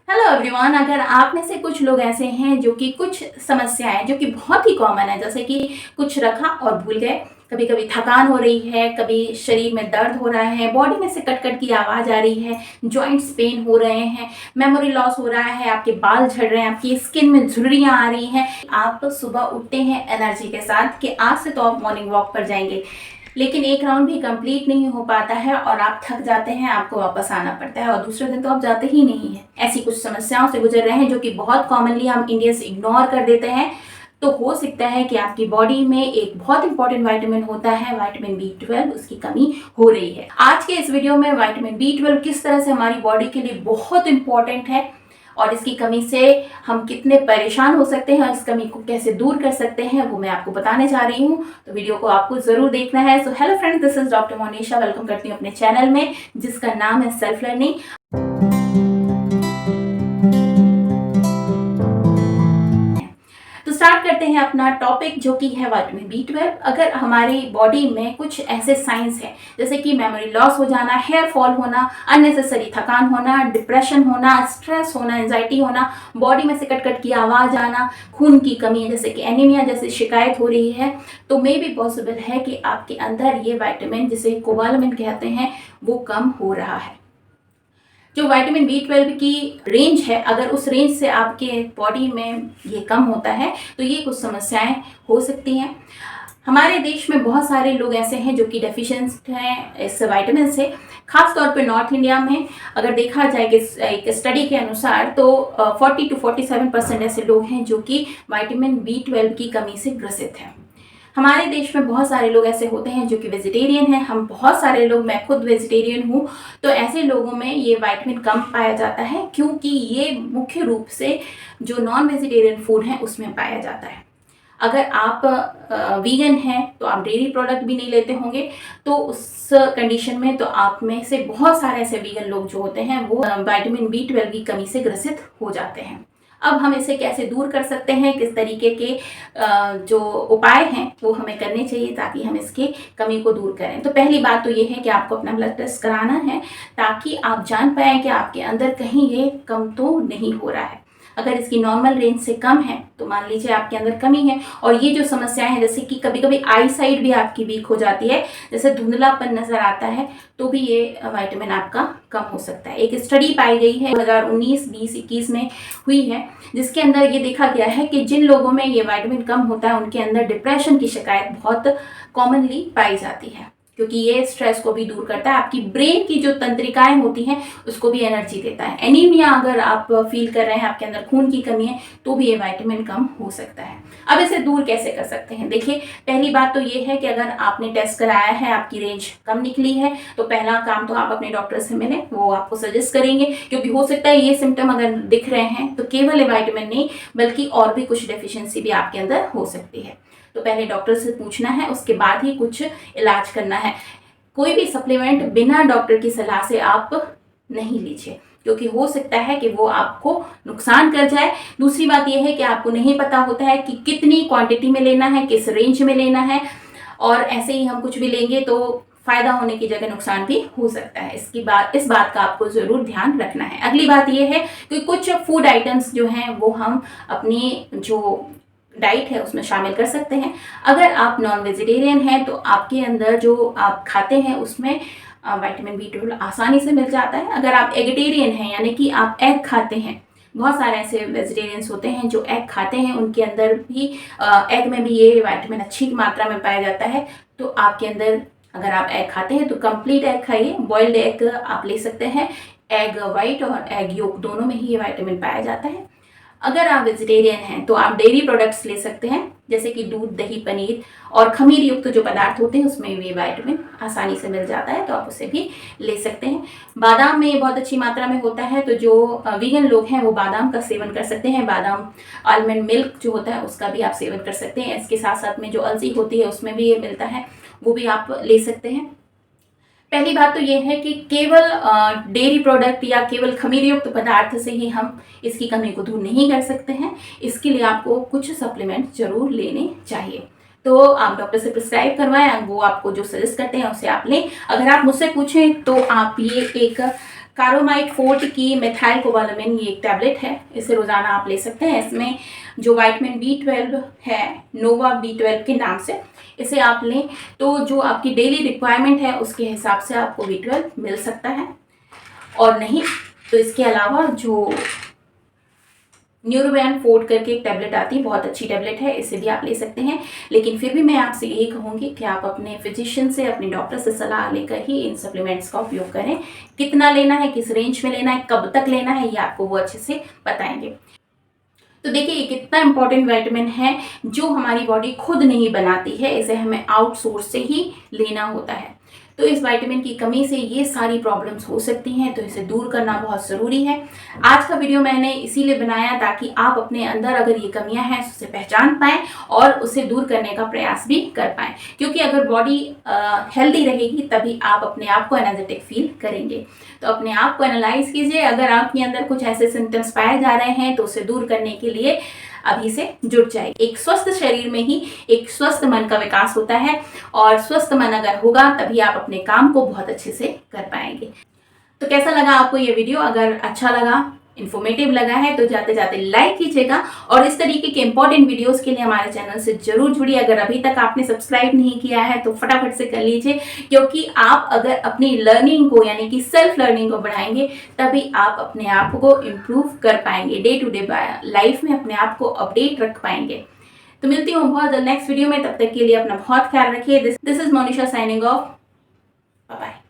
Hello everyone. अगर आप में से कुछ लोग ऐसे हैं जो कि कुछ समस्याएं जो कि बहुत ही कॉमन है, जैसे कि कुछ रखा और भूल गए, कभी कभी थकान हो रही है, कभी शरीर में दर्द हो रहा है, बॉडी में से कट कट की आवाज़ आ रही है, जॉइंट्स पेन हो रहे हैं, मेमोरी लॉस हो रहा है, आपके बाल झड़ रहे हैं, आपकी स्किन में झुर्रियाँ आ रही हैं। आप सुबह उठते हैं एनर्जी के साथ कि आज से तो आप मॉर्निंग वॉक पर जाएंगे, लेकिन एक राउंड भी कंप्लीट नहीं हो पाता है और आप थक जाते हैं, आपको वापस आना पड़ता है और दूसरे दिन तो आप जाते ही नहीं हैं। ऐसी कुछ समस्याओं से गुजर रहे हैं जो कि बहुत कॉमनली हम इंडियंस इग्नोर कर देते हैं। तो हो सकता है कि आपकी बॉडी में एक बहुत इंपॉर्टेंट विटामिन होता है, विटामिन B12, उसकी कमी हो रही है। आज के इस वीडियो में विटामिन B12 किस तरह से हमारी बॉडी के लिए बहुत इंपॉर्टेंट है और इसकी कमी से हम कितने परेशान हो सकते हैं, इस कमी को कैसे दूर कर सकते हैं, वो मैं आपको बताने जा रही हूँ। तो वीडियो को आपको जरूर देखना है। So hello friends, this is doctor Monisha. Welcome करती हूँ अपने चैनल में जिसका नाम है सेल्फ लर्निंग। तो स्टार्ट करते हैं अपना टॉपिक जो कि है विटामिन B12। अगर हमारी बॉडी में कुछ ऐसे साइंस हैं जैसे कि मेमोरी लॉस हो जाना, हेयर फॉल होना, अननेसेसरी थकान होना, डिप्रेशन होना, स्ट्रेस होना, एंजाइटी होना, बॉडी में से कट कट की आवाज़ आना, खून की कमी जैसे कि एनीमिया जैसी शिकायत हो रही है, तो मे भी पॉसिबल है कि आपके अंदर ये विटामिन जिसे कोबालामिन कहते हैं वो कम हो रहा है। जो विटामिन B12 की रेंज है, अगर उस रेंज से आपके बॉडी में ये कम होता है तो ये कुछ समस्याएं हो सकती हैं। हमारे देश में बहुत सारे लोग ऐसे हैं जो कि डेफिशिएंट हैं इस विटामिन से, खास तौर पे नॉर्थ इंडिया में अगर देखा जाए कि एक स्टडी के अनुसार तो 40 to 47% ऐसे लोग हैं जो कि विटामिन B12 की कमी से ग्रसित हैं। हमारे देश में बहुत सारे लोग ऐसे होते हैं जो कि वेजिटेरियन हैं, हम बहुत सारे लोग, मैं खुद वेजिटेरियन हूँ, तो ऐसे लोगों में ये विटामिन कम पाया जाता है क्योंकि ये मुख्य रूप से जो नॉन वेजिटेरियन फूड है उसमें पाया जाता है। अगर आप वीगन हैं तो आप डेयरी प्रोडक्ट भी नहीं लेते होंगे, तो उस कंडीशन में तो आप में से बहुत सारे ऐसे वीगन लोग जो होते हैं वो विटामिन B12 की कमी से ग्रसित हो जाते हैं। अब हम इसे कैसे दूर कर सकते हैं, किस तरीके के जो उपाय हैं वो हमें करने चाहिए ताकि हम इसकी कमी को दूर करें। तो पहली बात तो ये है कि आपको अपना ब्लड टेस्ट कराना है ताकि आप जान पाएँ कि आपके अंदर कहीं ये कम तो नहीं हो रहा है। अगर इसकी नॉर्मल रेंज से कम है तो मान लीजिए आपके अंदर कमी है। और ये जो समस्याएं हैं जैसे कि कभी कभी आई साइड भी आपकी वीक हो जाती है, जैसे धुंधलापन नजर आता है, तो भी ये विटामिन आपका कम हो सकता है। एक स्टडी पाई गई है 2019, 20, 21 में हुई है जिसके अंदर ये देखा गया है कि जिन लोगों में ये विटामिन कम होता है उनके अंदर डिप्रेशन की शिकायत बहुत कॉमनली पाई जाती है, क्योंकि ये स्ट्रेस को भी दूर करता है, आपकी ब्रेन की जो तंत्रिकाएं होती हैं उसको भी एनर्जी देता है। एनीमिया अगर आप फील कर रहे हैं, आपके अंदर खून की कमी है, तो भी ये विटामिन कम हो सकता है। अब इसे दूर कैसे कर सकते हैं? देखिए, पहली बात तो ये है कि अगर आपने टेस्ट कराया है, आपकी रेंज कम निकली है, तो पहला काम तो आप अपने डॉक्टर से मिलें, वो आपको सजेस्ट करेंगे, क्योंकि हो सकता है ये सिम्टम अगर दिख रहे हैं तो केवल ये विटामिन नहीं बल्कि और भी कुछ डेफिशिएंसी भी आपके अंदर हो सकती है। तो पहले डॉक्टर से पूछना है, उसके बाद ही कुछ इलाज करना है। कोई भी सप्लीमेंट बिना डॉक्टर की सलाह से आप नहीं लीजिए, क्योंकि हो सकता है कि वो आपको नुकसान कर जाए। दूसरी बात यह है कि आपको नहीं पता होता है कि कितनी क्वांटिटी में लेना है, किस रेंज में लेना है, और ऐसे ही हम कुछ भी लेंगे तो फायदा होने की जगह नुकसान भी हो सकता है। इस बात का आपको जरूर ध्यान रखना है। अगली बात यह है कि कुछ फूड आइटम्स जो हैं वो हम अपनी जो डाइट है उसमें शामिल कर सकते हैं। अगर आप नॉन वेजिटेरियन हैं तो आपके अंदर जो आप खाते हैं उसमें विटामिन B12 आसानी से मिल जाता है। अगर आप एगिटेरियन हैं यानी कि आप एग खाते हैं, बहुत सारे ऐसे वेजिटेरियंस होते हैं जो एग खाते हैं, उनके अंदर भी एग में भी ये विटामिन अच्छी मात्रा में पाया जाता है। तो आपके अंदर अगर आप एग खाते हैं तो कंप्लीट एग खाइए, बॉइल्ड एग आप ले सकते हैं, एग वाइट और एग योक दोनों में ही ये विटामिन पाया जाता है। अगर आप वेजिटेरियन हैं तो आप डेयरी प्रोडक्ट्स ले सकते हैं, जैसे कि दूध, दही, पनीर और खमीर युक्त जो पदार्थ होते हैं उसमें भी विटामिन आसानी से मिल जाता है, तो आप उसे भी ले सकते हैं। बादाम में बहुत अच्छी मात्रा में होता है, तो जो वीगन लोग हैं वो बादाम का सेवन कर सकते हैं। बादाम आलमंड मिल्क जो होता है उसका भी आप सेवन कर सकते हैं। इसके साथ साथ में जो अलसी होती है उसमें भी ये मिलता है, वो भी आप ले सकते हैं। पहली बात तो ये है कि केवल डेयरी प्रोडक्ट या केवल खमीर युक्त पदार्थ से ही हम इसकी कमी को दूर नहीं कर सकते हैं। इसके लिए आपको कुछ सप्लीमेंट जरूर लेने चाहिए। तो आप डॉक्टर से प्रिस्क्राइब करवाएं, वो आपको जो सजेस्ट करते हैं उसे आप लें। अगर आप मुझसे पूछें तो आप ये एक कारोमाइट फोर्ट की मेथाइल कोबालामिन ये एक टैबलेट है, इसे रोज़ाना आप ले सकते हैं। इसमें जो विटामिन B12 है, नोवा B12 के नाम से, इसे आप लें तो जो आपकी डेली रिक्वायरमेंट है उसके हिसाब से आपको B12 मिल सकता है। और नहीं तो इसके अलावा जो न्यूरोबैन फोर्ट करके एक टैबलेट आती है, बहुत अच्छी टैबलेट है, इसे भी आप ले सकते हैं। लेकिन फिर भी मैं आपसे यही कहूँगी कि आप अपने फिजिशियन से, अपने डॉक्टर से सलाह लेकर ही इन सप्लीमेंट्स का उपयोग करें। कितना लेना है, किस रेंज में लेना है, कब तक लेना है, ये आपको वो अच्छे से बताएंगे। तो देखिए, ये कितना इंपॉर्टेंट विटामिन है जो हमारी बॉडी खुद नहीं बनाती है, इसे हमें आउटसोर्स से ही लेना होता है। तो इस विटामिन की कमी से ये सारी प्रॉब्लम्स हो सकती हैं, तो इसे दूर करना बहुत ज़रूरी है। आज का वीडियो मैंने इसीलिए बनाया ताकि आप अपने अंदर अगर ये कमियां हैं उसे पहचान पाएँ और उसे दूर करने का प्रयास भी कर पाएँ, क्योंकि अगर बॉडी हेल्दी रहेगी तभी आप अपने आप को एनर्जेटिक फील करेंगे। तो अपने आप को एनालाइज कीजिए, अगर आपके अंदर कुछ ऐसे सिम्टम्स पाए जा रहे हैं तो उसे दूर करने के लिए अभी से जुट जाए। एक स्वस्थ शरीर में ही एक स्वस्थ मन का विकास होता है, और स्वस्थ मन अगर होगा तभी आप अपने काम को बहुत अच्छे से कर पाएंगे। तो कैसा लगा आपको ये वीडियो? अगर अच्छा लगा, इन्फॉर्मेटिव लगा है तो जाते जाते लाइक कीजिएगा, और इस तरीके के इंपॉर्टेंट वीडियोस के लिए हमारे चैनल से जरूर जुड़िए। अगर अभी तक आपने सब्सक्राइब नहीं किया है तो फटाफट से कर लीजिए, क्योंकि आप अगर अपनी लर्निंग को यानी कि सेल्फ लर्निंग को बढ़ाएंगे तभी आप अपने आप को इम्प्रूव कर पाएंगे, डे टू डे लाइफ में अपने आप को अपडेट रख पाएंगे। तो मिलती हूँ बहुत नेक्स्ट वीडियो में, तब तक के लिए अपना बहुत ख्याल रखिए। This is Monisha signing off. Bye bye.